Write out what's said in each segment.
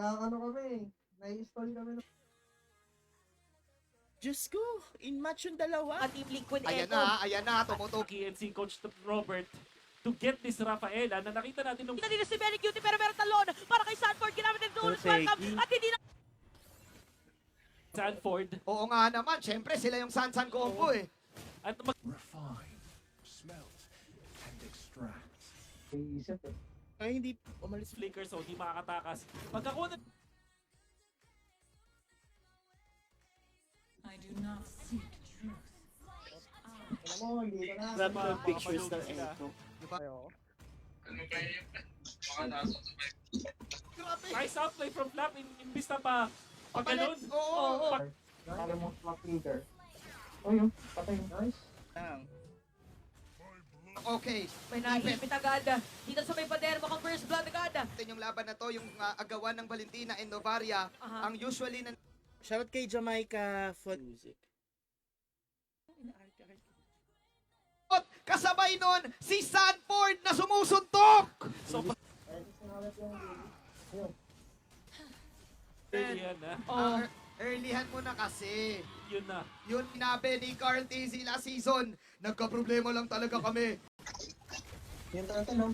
Nagkakano kami. Nai-stall kami ng... Diyos ko, in match yung dalawa. Team Liquid Ayan Echo. na, tumutok. KNC Coach Robert to get this Rafaela na nakita natin nung Hindi na si Very Cutie pero meron talon para kay Sanford. Ginamit ng Duelist Welcome at hindi na Sanford Oo nga naman, syempre sila yung Sansan combo eh. at Refine, smelt, and extract. Iisip eh. Ay, hindi umalis. Flicker so di makakatakas. Pagkakuha ng I do not seek truth. Alam mo, hindi ka na. Grabe Baka yung pictures ng mapanood sila. Echo. Grabe. nice outplay from Flap imbis na pa pag Papalit. ganun. Oo. Pag- Kala mo sa flicker. Oh, yun. Patay. Nice. Lang. Okay. may naipit agad. Dito sa may pader mo kang first blood agad. Ito yung laban na to, yung agawan ng Valentina and Novaria. Aha. Ang usually na Shoutout kay Jamaica for music. kasabay nun, si Sanford na sumusuntok! So Ay, sinalat yung... Ayun. early yan na. Earlyhan mo na kasi. Yun na. Yun sinabi ni Carl TZ last season. Nagka-problema lang talaga kami. Yung turtle, no?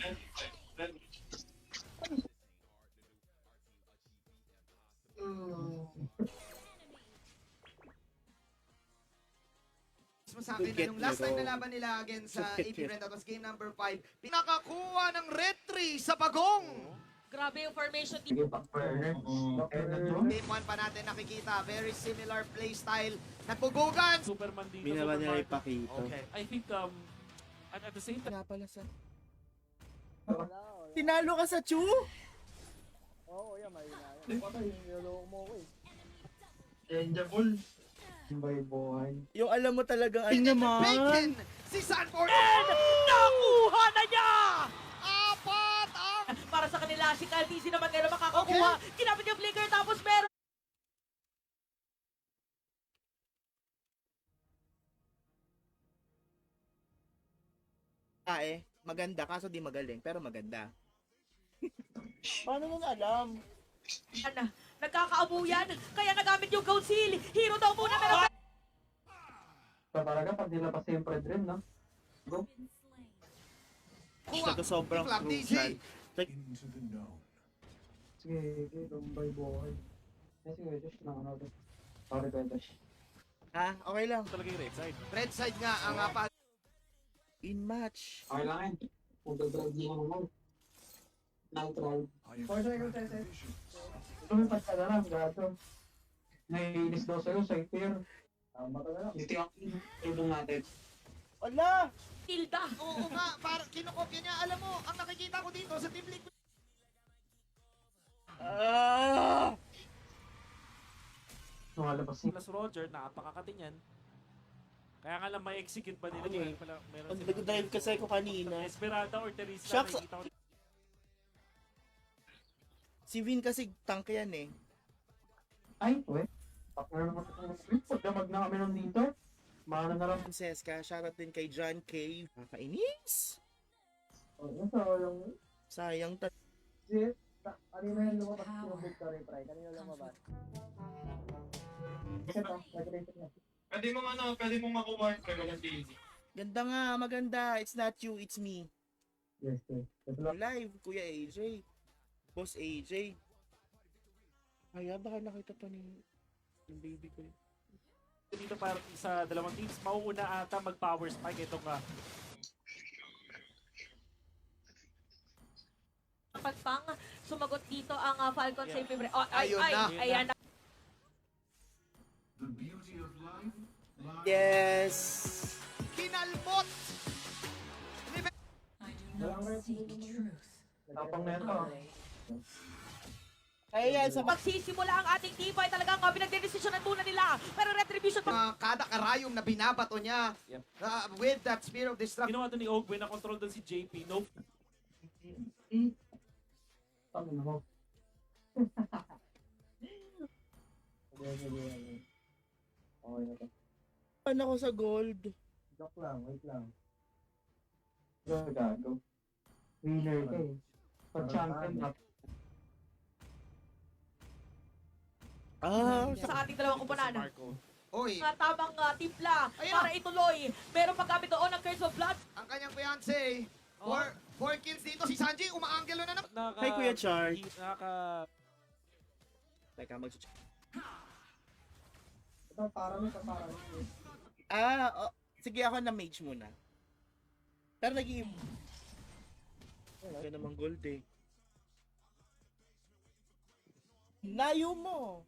Mas sa akin na nung last time na laban nila against sa AP Red, that was game number 5. Pinakakuha ng red 3 sa bagong. Grabe yung formation. Sige, back-burner. Back-burner. Game 1 pa natin nakikita. Very similar playstyle. Nagbugugan. Superman dito. Binaba nila Superman. ipakita. Okay. I think at the same time Nga pala sa... Tinalo ka sa Chu? Oo, yan. May patay. Niloloko mo ko eh. Changeable. By boy. Yung alam mo talagang ay naman. Bacon. Si Sanford. Nakuha na niya! Apat ang Para sa kanila, si Caldizi naman ngayon makakakuha. Ginamit yung flicker tapos meron. Maganda kaso di magaling pero maganda. Paano mo alam? Nagkakaabuyan, kaya nagamit yung gold seal. Hero daw muna meron. So talaga, pag nilabas yung Fred rin, no? Go. kuha. Ito sobrang Club crucial. TZ. Into the known. Sige, sige. By boy. Sige, just na ano. Sorry, Bedash. Ha? Okay lang. talaga yung red side. Red side nga ang apat. In match. Okay lang yan. Kung drive niyo naman. Neutral. I have 4 seconds, cracked Sese. visions. Lumipat ka na lang, gato. Naiinis daw sa'yo, sa tier. Tama ka na lang. Ito yung tulong natin. Wala! Tilda. Oo nga, parang kinokopya niya. Alam mo, ang nakikita ko dito sa Team Liquid. Ah! Lumalabas niya. Plus Roger, napakakati niyan. Kaya nga lang may execute ba nila? Okay. Meron Pag nag-drive kasi ako kanina. Esmeralda or Teresa. Shucks. nakikita ko- Si Vin kasi tank yan eh. Ay, we. Partner naman ito ng script. Pag damag na kami nandito. Mana na lang. Francesca, shoutout din kay John K. Nakakainis. Oh, yun sa walang... Sayang ta... Shit. Kanina yung lumabas yung victory try. Kanina lumabas. Kasi ito, nag-rated na. Pwede mong makuha yung regular daily. Ganda nga, maganda. It's not you, it's me. Yes, yes. Ito lang. Live, Kuya AJ. Boss AJ. Kaya baka nakita pa ni yung baby ko. Dito para sa dalawang teams, mauuna ata mag-power spike itong Pagpang, sumagot dito ang Falcon sa Ipibre. Oh, Ayun na. Ayan na. The beauty of life lies Yes! Kinalmot. I do not seek truth. Tapang na ito. Ayan, sa Magsisimula ang ating tibay talagang pinagdedesisyonan muna nila. Pero retribution Kada karayom na binabato niya Yep. with that Spear of Destruction. ginawa doon ni Ogwe na control doon si JP. No, Tama na mo. Okay na to. pan ako sa gold. Joke lang, wait lang. Gago. Winner ka eh. Pag champion, sa ating dalawang kumpanan. Marco. Oy, Nga tamang timpla Ayan para ituloy. Meron paggamit doon ng Curse of Blood. ang kanyang fiancé. Four kills dito. Si Sanji, umaanggelo na naman. Kay Kuya Char. Teka, mag-check. Ito, parang Sige ako na mage muna. Pero nag-i... Wala namang gold eh. Layo mo!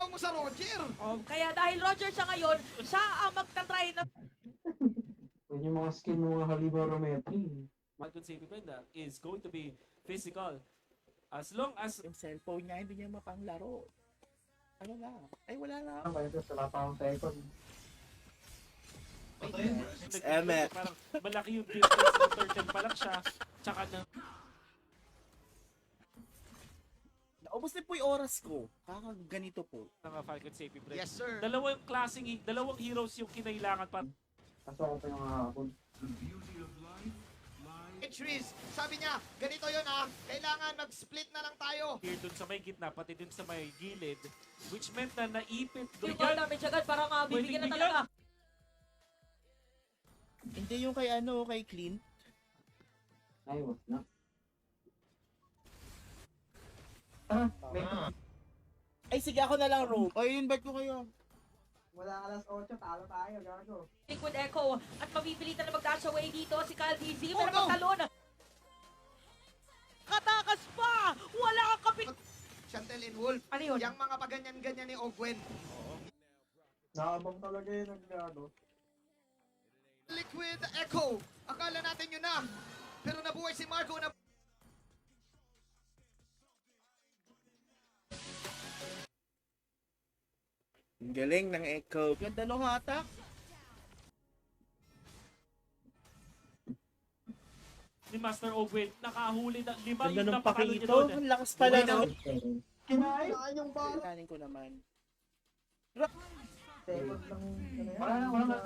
Huwag mo sa Roger. Kaya dahil Roger siya ngayon, siya ang magtatry na Yun yung mga skin ng mga Haliba Rometri. Falcon Safety Brenda is going to be physical. As long as Yung cellphone niya, hindi niya mapanglaro. Ano na? Ay, wala na. Ano ba ito? Wala pa akong second. Emmet. parang malaki yung difference ng turtle pa lang siya. Tsaka na Naubos na po yung oras ko. Ganito po. ng Falcon Safety Brenda. Yes, sir. Dalawang heroes yung kinailangan para Kaso ako pa yung hapon. The beauty of life lies Riz, sabi niya, ganito yun kailangan mag-split na lang tayo. here dun sa may gitna, pati dun sa may gilid, which meant na naipit yung doon ball damage agad. Parang bibigyan na Pwedeng talaga. Hindi yung kay kay Clint. Ay, wag na. Ah, may Ay, sige ako na lang, Rogue. Ay, invite ko kayo. wala alas 8, talo tayo, gago. Liquid Echo at mapipilitan na mag-dash away dito si Kyle DZ. Oh, Pero no! magtalon. Katakas pa! Wala kang kapit. Chantel and Wolf, Ano yun? yung mga paganyan-ganyan ni Ogwen. Nakabang talaga yun ang gago. Liquid Echo, akala natin yun na. Pero nabuhay si Marco na... Ang galing ng Echo. Ganda nung hatak. ni Master Ogwen, nakahuli na 5 Ganda yung nung napakalo niya pakito. doon. Ang lakas pala Uy, nun. Kinain yung bala. Kanin ko naman. Second lang. Wala na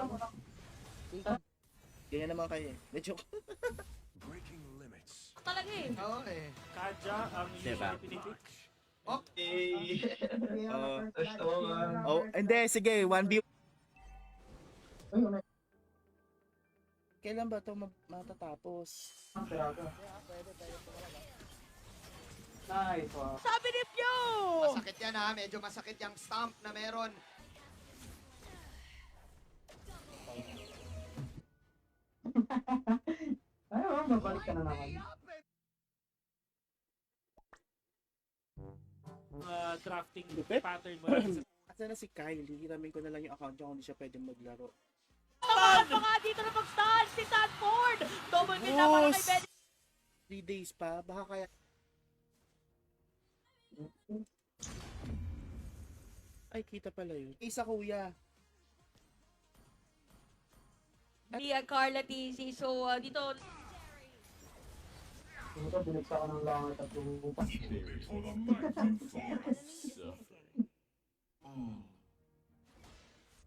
ito. Ganyan naman kayo. Medyo... breaking limits. Talaga eh. Oo Kadya ang Diba? usually pinipick. Hindi, sige. 1v... Uy, ano? Kailan ba ito matatapos? Nice, wow. Sabi ni Pew! Masakit yan medyo masakit yung stomp na meron. Ay, babalik ka na naman. Drafting Lupit. pattern mo lang. Asa na si Kyle? Hihiramin ko na lang yung account niya kung hindi siya pwedeng maglaro. Tamaan pa nga dito na mag-stun si Sanford! Double kill na para kay Boss! Benny. 3 days pa, baka kaya... Ay, kita pala yun. Isa kuya. Ni Carla TC. So, dito, Ito, binigsa ka ng langit at lupa.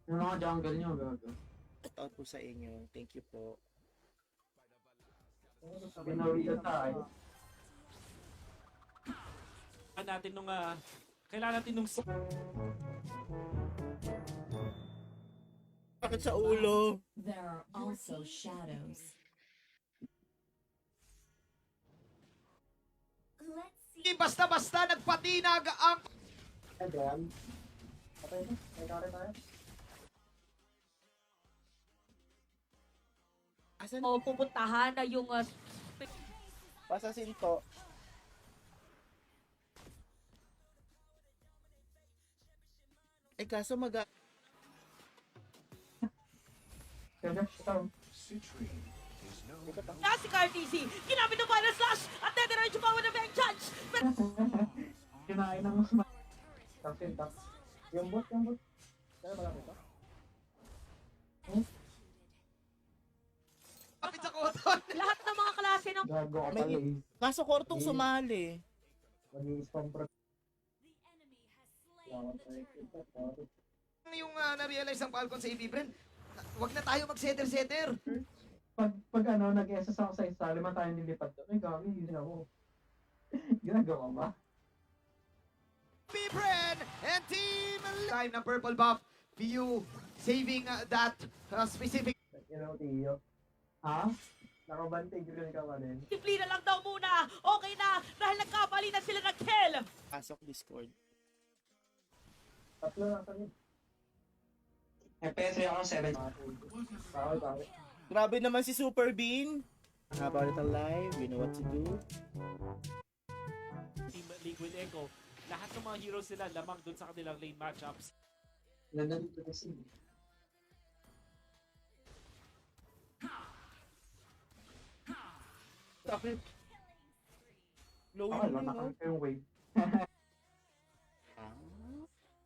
Yung mga jungle nyo, gago. Shout out po sa inyo. Thank you po. Binawi ka tayo. Natin nung kailangan natin nung Bakit sa ulo? There are also shadows. Hindi basta-basta nagpatinag ang... Ay, Brian. Patay na. May kare tayo. Asan pupuntahan na yung pasasin to? Eh kaso Kaya, ito. Citrine is known na si Carl TC. Ginamit ng final slash at dediretso pa with a vengeance. Pero Kinain ng mas Tapsin, tap. Yung bot. Kaya malaki ito. Kapit sa koton. lahat ng mga klase ng Gago ka May- pala eh. Kaso kortong sumali. Mag-i-spam pro. Lawan tayo kita. Sorry. Yung na-realize ng Falcon sa AB Brand, wag na tayo mag-setter-setter. Pag ano, nag-SS ako sa install, man tayo nilipad doon. Ay, gagi, yun ako. Ginagawa ba? Bibren and Team Time na purple buff. PU saving that specific. You know, Tio. Ha? Nakabantig grill ka pa rin. Simply na lang daw muna. Okay na dahil nagkabali na sila ng kill. Pasok Discord. Tatlo na kami. FPS ako 7. Bakit? Grabe naman si Super Bean. Habang little live, you know what to do. Team Liquid Echo, lahat ng mga heroes nila lamang dun sa kanilang lane matchups. Nandito kasi. Bakit? Low Okay yun lang, no? nakakita yung wave.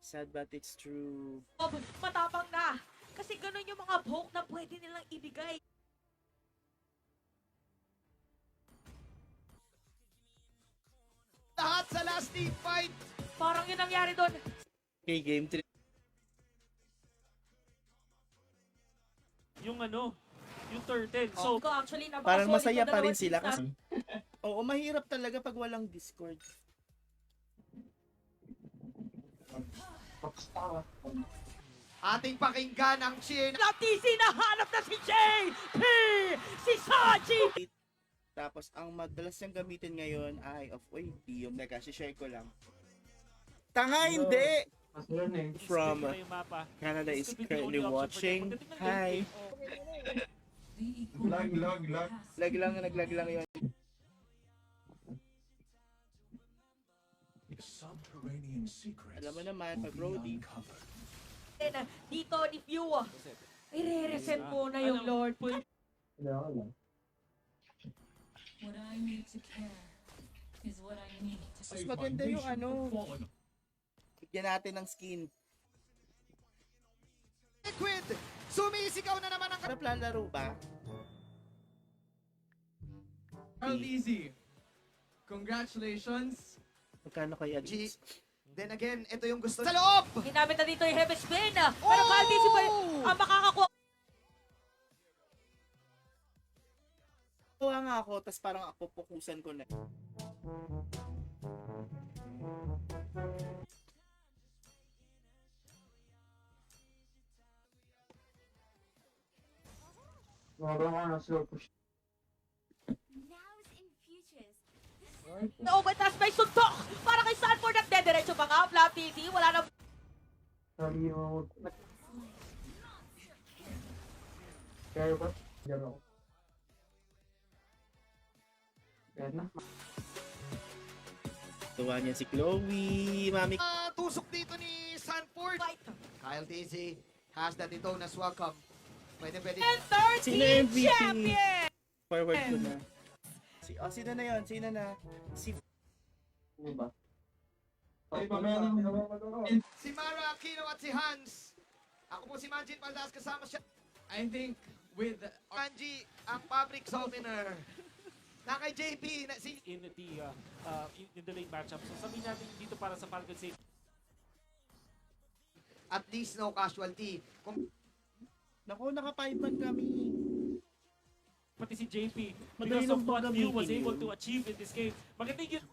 Sad but it's true. Matapang na. Kasi ganun yung mga poke na pwede nilang ibigay. Lahat sa last team fight. Parang yun nangyari doon. Okay, game 3. Yung yung turtle. So, So, actually, Parang masaya pa rin sila kasi. kasi. Oo, mahirap talaga pag walang Discord. Ating pakinggan ang cheer. TC nahanap na si JP! Si Saji! Tapos, ang madalas niyang gamitin ngayon ay yung teka, share ko lang. Tanga, hindi! Mas learn eh. From na yung mapa. Canada This is could be the currently only option for watching. them. Pagdating ng Hi! gameplay, Lag. Naglag lang yun. Subterranean secrets. Alam mo naman, pag will Brody. be uncovered. Dito ni Pew. I-reset mo na yung Lord. Hindi ako lang. What I need to care is what I need to Mas maganda yung bigyan natin ng skin. Liquid. Sumisigaw na naman ang Harap lalaro ba? Easy. Congratulations. Magkano kaya G. G? Then again, ito yung gusto sa loob. Ginamit na dito yung Heavy Spin. Pero Caldici pa ang makakakuha. Tuwa nga ako, tas parang ako pukusan ko na. Gumagawa ko ng slow push. Overtask may suntok para kay Sanford at dediretso pa nga. Flap TC, wala na. Sabi yung... Kaya ba? Diyan ako. Kaya na. Tuwa niya si Chloe, mami. Tusok dito ni Sanford. Fight. Kyle TZ has that ito na welcome. Pwede. And third Sino team MVP? champion! Forward ko na. Sino na yun? Sino na? Si Ano ba? Ay, mamaya na. Si Mara Aquino at si Hans. Ako po si Manjin Paldas, kasama siya. I think with Angie, ang fabric softener. Na kay JP, na si in the lane matchup. So, sabihin natin dito para sa Falcon Save. at least no casualty. Kung Naku, naka 5 man kami. Pati si JP, Madali because lang of what Pew was gamitin able yun. to achieve in this game. Maganda yun.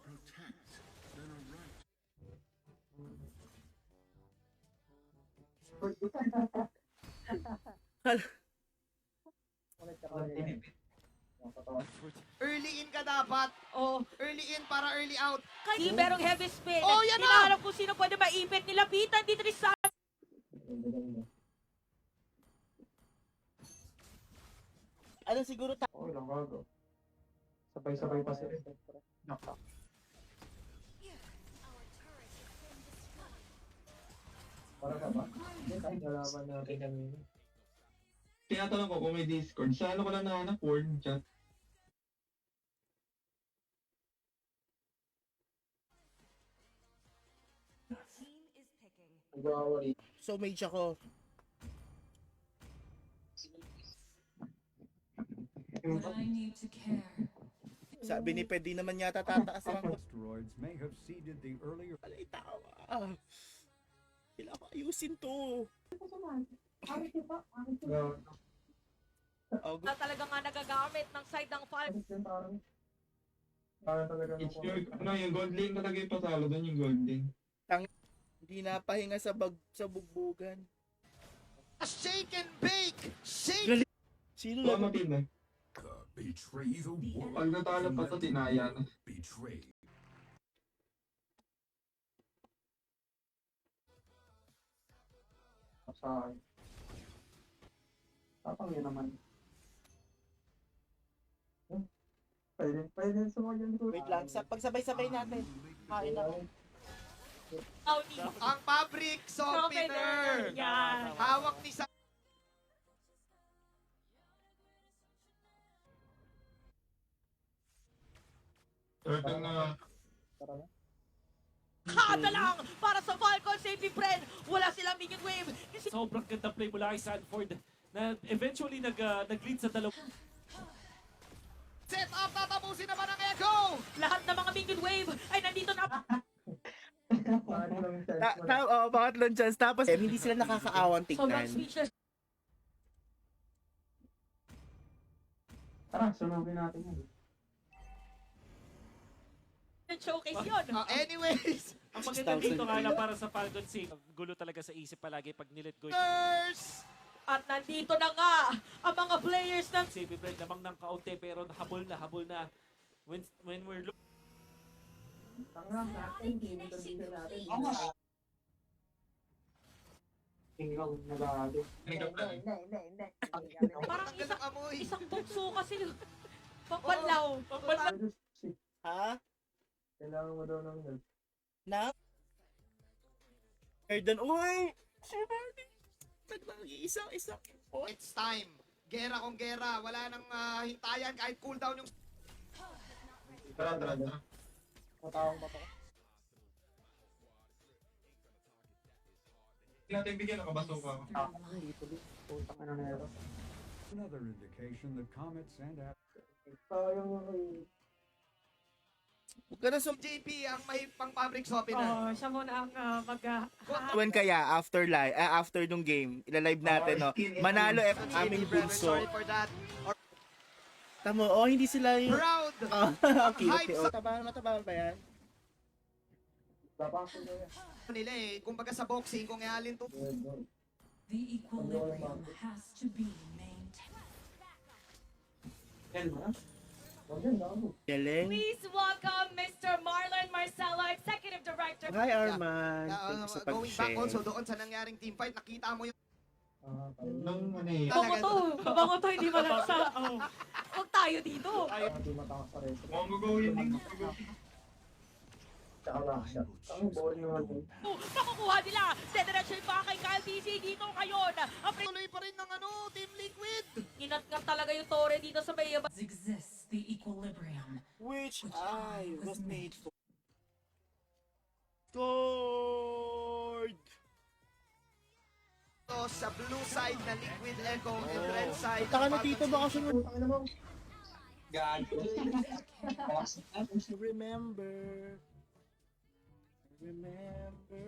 early in ka dapat. Oh, Early in para early out. kasi merong Heavy Spin. Oh, yan na! Hinahanap kung sino pwede maipit. Nilapitan dito ni San. Ano siguro Okay lang, bago. Sabay-sabay pa sila. Knock. Para ka ba? Nalaman natin kanina. Tinatanong ko kung may Discord. Sa ano ko lang nahanap? Word chat. Nag-aaway. So mage ako. What I need to care. Sabi ni Pwede naman yata tataas lang. Asteroids may have seeded the earlier Alay, tawa. Kailangan ko ayusin to. Oh, Na talaga nga nagagamit ng side ng Falcon. Parang talaga It's yung gold lane talaga yung pasalo doon, yung gold lane. Hindi napahinga sa bugbugan. Shake and bake! Shake! Sino Wala lang? matindi. Betray the war. Pag natalo pa to, tinaya na. Betray. Sa akin. Tapang yun naman. Pwede sumagyan ko. Wait lang, pagsabay-sabay natin. Kain ako. Tony. Ang fabric softener! Yan. Hawak ni Sa... Turtle na. Kada lang para sa Falcon Safety Friend. Wala silang minion wave. Kasi Sobrang ganda play mula kay Sanford na eventually nag-lead sa dalawang. Set up, tatapusin naman ang Echo! lahat ng mga minion wave ay nandito na. Pangatlong chance. Tapos, hindi sila nakakaawang Sobrang tignan. speechless. Tara, sunugin natin yun. Showcase yun. Anyways, Ang maganda dito nga lang para sa Falcon Sing, gulo talaga sa isip palagi pag nilet go. first! At nandito na nga ang mga players ng Safety Bread lamang ng kaunti pero habol na. When we're looking. Tangang natin, hindi natin natin. Tingnan, nag-aalit. parang Tanggal ang amoy. isang bukso kasi pagbanlaw. Ha? Kailangan mo daw ng help. Na? Erdan, uy! Si Marty! Nag-isa. It's time. Gera kong gera. Wala nang hintayan kahit cooldown yung... Tara. Matawang ba ito? Hindi natin bigyan ng kabasuka. Dito. Putang ano na ito. Another indication that comets and Sayang Huwag ka na JP ang may pang fabric softener. Siya muna ang When kaya, after nung game, ilalive natin, no? Manalo F ang aming bunso. Sorry for that. Tamo, hindi sila yung... Proud! Okay. Mataba ba yan? Dapat ko na yan. Nila kumbaga sa boxing, kung ihalin to. The equilibrium has to be maintained. Galing. Please welcome Mr. Marlon Marcelo, Executive Director. Hi, Arman. Thank you sa Going back also pag-share. doon sa nangyaring team fight, nakita mo yung... Nung ano eh. Bango to, hindi mo lang sa... Huwag tayo dito. Hindi matakas sa resto. Mukhang gagawin din. Tsaka lang siya. Ang boring naman. Makukuha nila. Dediretso yung mga kay Kyle DC dito ngayon. Ang Tuloy pa rin ng Team Liquid! inat-ngat talaga yung Torre dito sa may Exists the equilibrium. Which I was made for. Sword! So, sa blue side na Liquid Echo and red side... Taka na dito, baka sunod. Gago. Remember.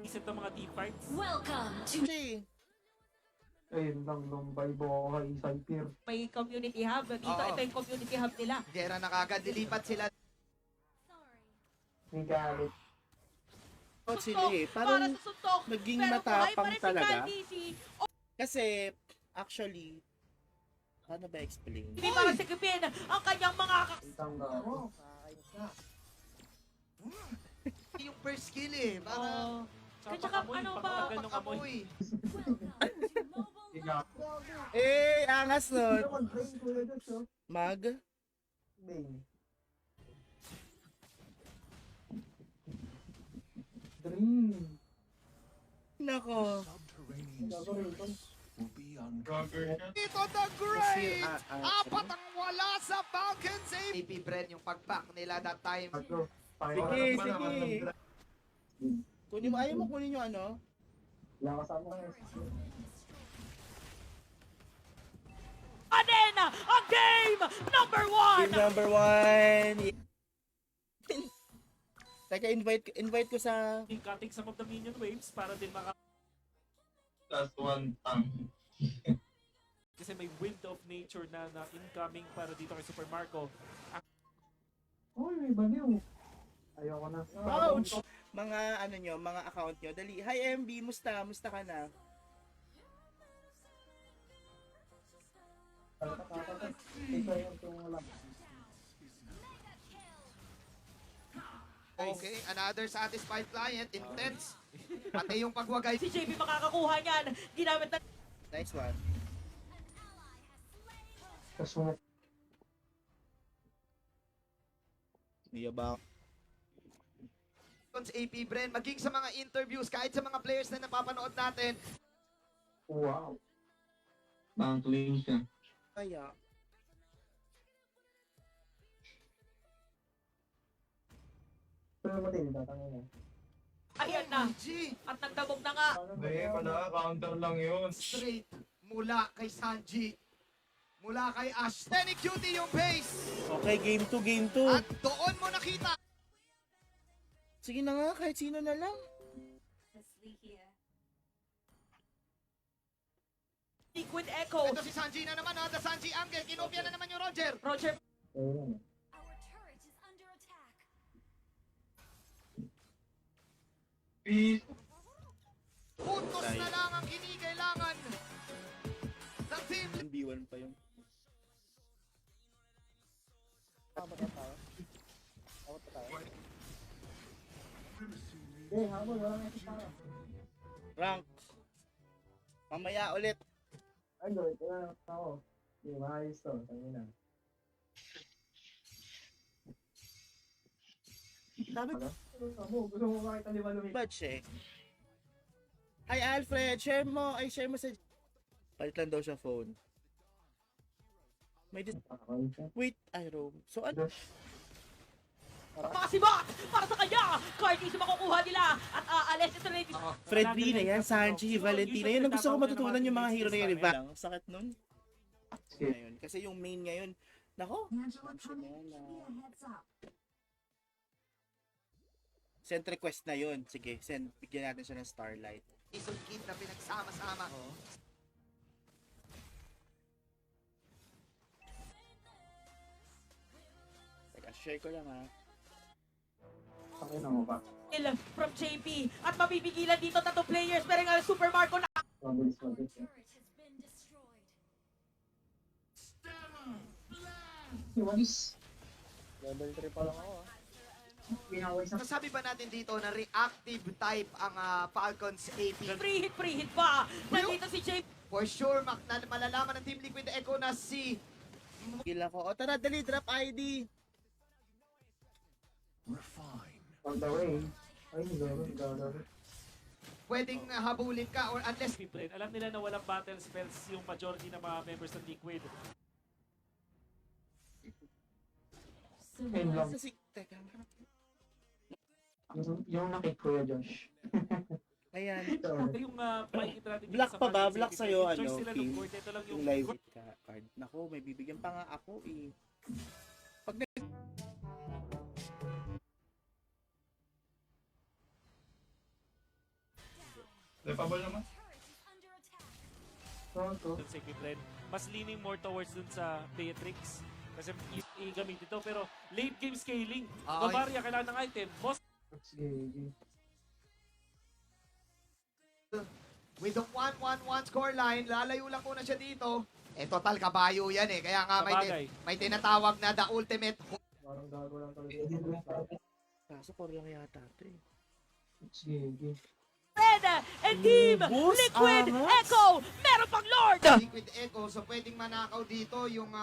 Isip ng mga team fights. Welcome to Kasi, Ayun lang, lumbay buhay, Cypher. may community hub. Dito, Oo. ito yung community hub nila. Gera na kagad, dilipat sila. May galit. sila eh. Para Parang sa suntok. naging Pero buhay pa matapang rin si talaga. Kyle DC. Kasi, actually, paano ba explain? Hindi para sikipin ang kanyang mga Isang gato. Yung first kill eh, para... Tsaka ano ba? Pag-amoy. Angas nun. Mag-train ko na dyan, so. Mag? Bane. Dream. Nako. subterranean Gagawin ko. secrets will be Gagawin siya. Ito the great! Kasi, Apat ang wala sa Falcons eh! AP Bren yung pag-back nila that time. Tatlo. Sige. Kunin mo, ayaw mo kunin yung ano? Wala kasama ko. Aden ang game number 1! Game number 1. Teka, invite ko sa... Cutting some of the minion waves para din Last one tank. kasi may wind of nature na incoming para dito kay Super Marco. Uy, may baliw. Ayoko na. Ouch! mga ano nyo, mga account nyo. Dali, hi MB, musta? Musta ka na? Ito yung tumulak. Okay, another satisfied client. Intense. Pati yung pagwagay. Si JP makakakuha niyan. Ginamit na Nice one. Tapos mo Hindi ba? sa AP Bren, maging sa mga interviews, kahit sa mga players na napapanood natin, wow. Bangling siya. Kaya. Pero matindi, tatangin na. ayan na. G, At nagdabog na nga. Hindi, wala. Counter lang yun. straight mula kay Sanji. Mula kay Ash. Scenic Cutie yung base. Okay, game 2, game 2. At doon mo nakita. Sige na nga, kahit sino na lang. Liquid Echo. Ito si Sanji na naman ha. The Sanji angle. Kinopia na naman yung Roger. Roger Ayun. Peace. Puntos na lang ang kinikailangan ng team. B1 pa yung. Tama ka tayo. Tama ka tayo. Eh, habol, wala nga isa tayo. Rank. Mamaya ulit. Ay, Lord, wala nga ako. Hindi, maayos to. Tangin na. Sabi ko, Gusto mo makita lima lumit. batch eh. Hi Alfred, share mo sa... Palit lang daw siya phone. May Wait, Iroh. So ano? Pakasibak para sa kanya. Cardi makukuha nila. At aalis ito na yung Fred Rina yan, Sanji, Valentina. Yan ang gusto ko matutunan yung mga hero na yan. Diba? Ang sakit nun. Ngayon. Kasi yung main ngayon, nako. Send request na yun. Sige, send. Bigyan natin siya ng Starlight. Season Kid na pinagsama-sama. Teka, share ko lang ha. Tangin mo ba? from JP. At mabibigilan dito tatong players. Pero nga Super Marco na. Mabilis. Walis. Level 3 pa lang ako ah. Nasabi ba natin dito na reactive type ang Falcons AP? Free hit pa. Nandito si JP. For sure, malalaman ng Team Liquid Echo na si Kila ko. O tara, dali, drop ID. Refine. On the way. Ay, gano'n. pwedeng habulin ka or unless People, alam nila na walang battle spells yung majority ng mga members ng Liquid. Ayun lang. Teka. Yung nakit Kuya Josh. Ayan. Yung makikita natin dito Black sa pa ba? Falcons Black City, sa'yo, yung choice ano, nila ng Kim? board, ito lang Yung live card. Nako, may bibigyan pa nga ako eh. Pag Lepable naman. dun sa equipment. Mas leaning more towards dun sa Beatrix. Kasi i-gamit ito. Pero late game scaling. Bavaria kailangan ng item. Boss Sige. with the 1-1-1 scoreline, lalayo lang muna siya dito. Eh, total kabayo yan eh. Kaya nga Sabagay. may tinatawag na the ultimate. Parang gago lang talaga. kaso core lang yata ito eh. Sige. Red and Team Boss, Liquid angas. Echo. Meron pang Lord. Liquid Echo, so pwedeng manakaw dito yung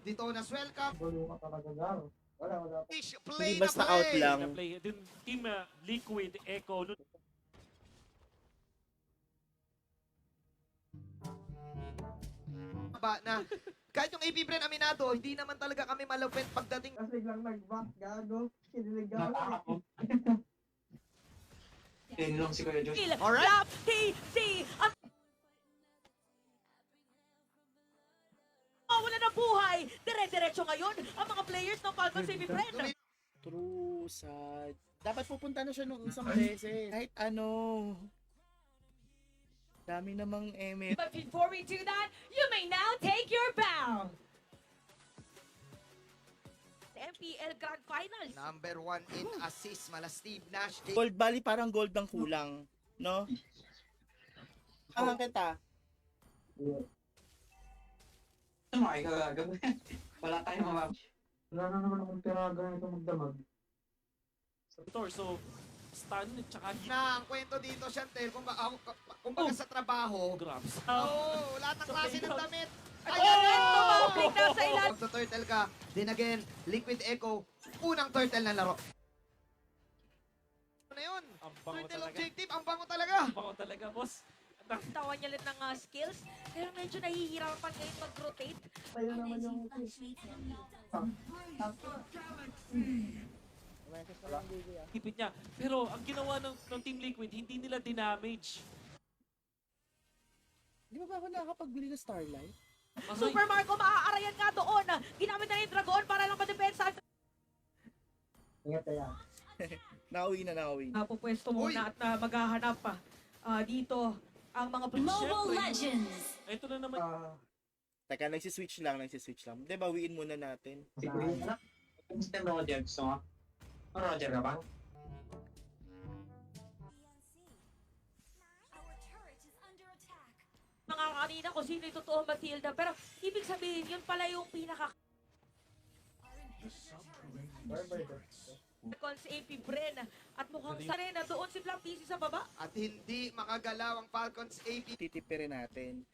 dito na welcome. Bulo ka talaga gago. Wala. Play Hindi basta out lang. na play. Dun, Team Liquid Echo. Ba na kahit yung AP Bren aminado, hindi naman talaga kami malupit pagdating. Kasi biglang nag-back gago. Kinilig gago. Tinlong si Kuya Josh. Alright. Lap TC. At wala na buhay. Dire-diretso ngayon ang mga players ng Falcons Heavy Friend. True, sad. Dapat pupunta na siya nung isang beses. Kahit ano. Dami namang eme. But before we do that, you may now take your bow. MPL Grand Finals. Number 1 in assist, mala Steve Nash. Gold Valley parang gold ang kulang, no? Kita. Wala tayong mga... Wala na naman akong tiraga nito magdamag. So, stun at saka hit Na ang kwento dito, Chantel, kumbaga sa trabaho, grabs. lahat ng klase ng damit. Ayan, tumablik na sa ilan. Pag sa turtle ka, then again, Liquid Echo, unang turtle na laro. Ano yun? Ang bango Turtle talaga. objective, ang bango talaga. Ang bango talaga, boss. Tawan niya ulit ng skills. Pero medyo nahihirapan ngayon mag-rotate. Tayo naman yung... Hipit niya. Pero ang ginawa ng Team Liquid, hindi nila dinamage. Di ba ako nakakapagbili ng Starlight? Super Marco maaarayan nga doon. Ginamit na yung Dragon para lang madepensa. Ingat kaya. Nauwi na. Napupwesto muna at maghahanap pa dito ang mga Mobile Legends! Ito na naman. Teka, nagsiswitch lang. Di ba, bawiin muna natin. Gusto mo Roger, gusto mo? Roger ka ba? mga kanina kung sino yung totoo Matilda. Pero ibig sabihin, yun pala yung pinaka Falcons AP Bren. At mukhang sarena doon si Black PC sa baba. At hindi makagalaw ang Falcons AP. Titipirin natin.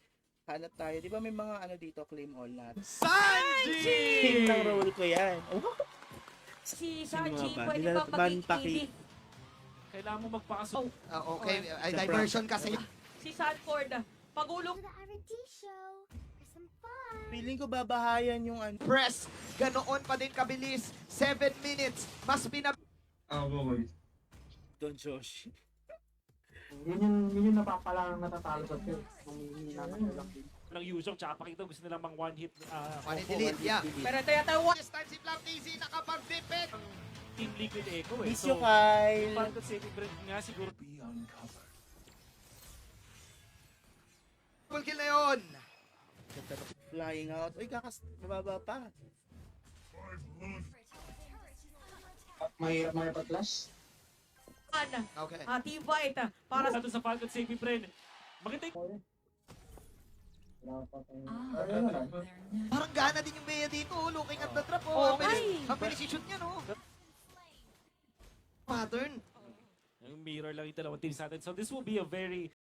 Hanap tayo. Di ba may mga ano dito, claim all natin? Sanji! Team ng role ko yan. Si Sanji, ba? pwede bang maging Paki. TV? Kailangan mo magpakasok. Okay, ay, diversion kasi. Si Sanford, pagulong Feeling ko babahayan yung ano. Press, ganoon pa din kabilis. 7 minutes, mas pinab... boy. Don Josh. Yun yung napapalang natatalo sa field. Humihingi naman lang. Ng Yuzong, tsaka pakita gusto nilang mang one hit. Delete, yeah. pero ito yata one. This time si Black Easy nakapag-dipit. Team Liquid Echo eh. Miss you, Kyle. Falcon Saving Brand nga siguro. Be uncovered. Full kill na yun. Flying out. Uy, mababa pa. Mahirap mga patlas. Okay. Team Fight para sa Para sa Falcon Saving Brand. Maganda yung Parang gana din yung Bea dito, looking at the trap. Oo, Ang bilis i-shoot niya, no? Pattern. mirror lang yung dalawang teams natin. So this will be a very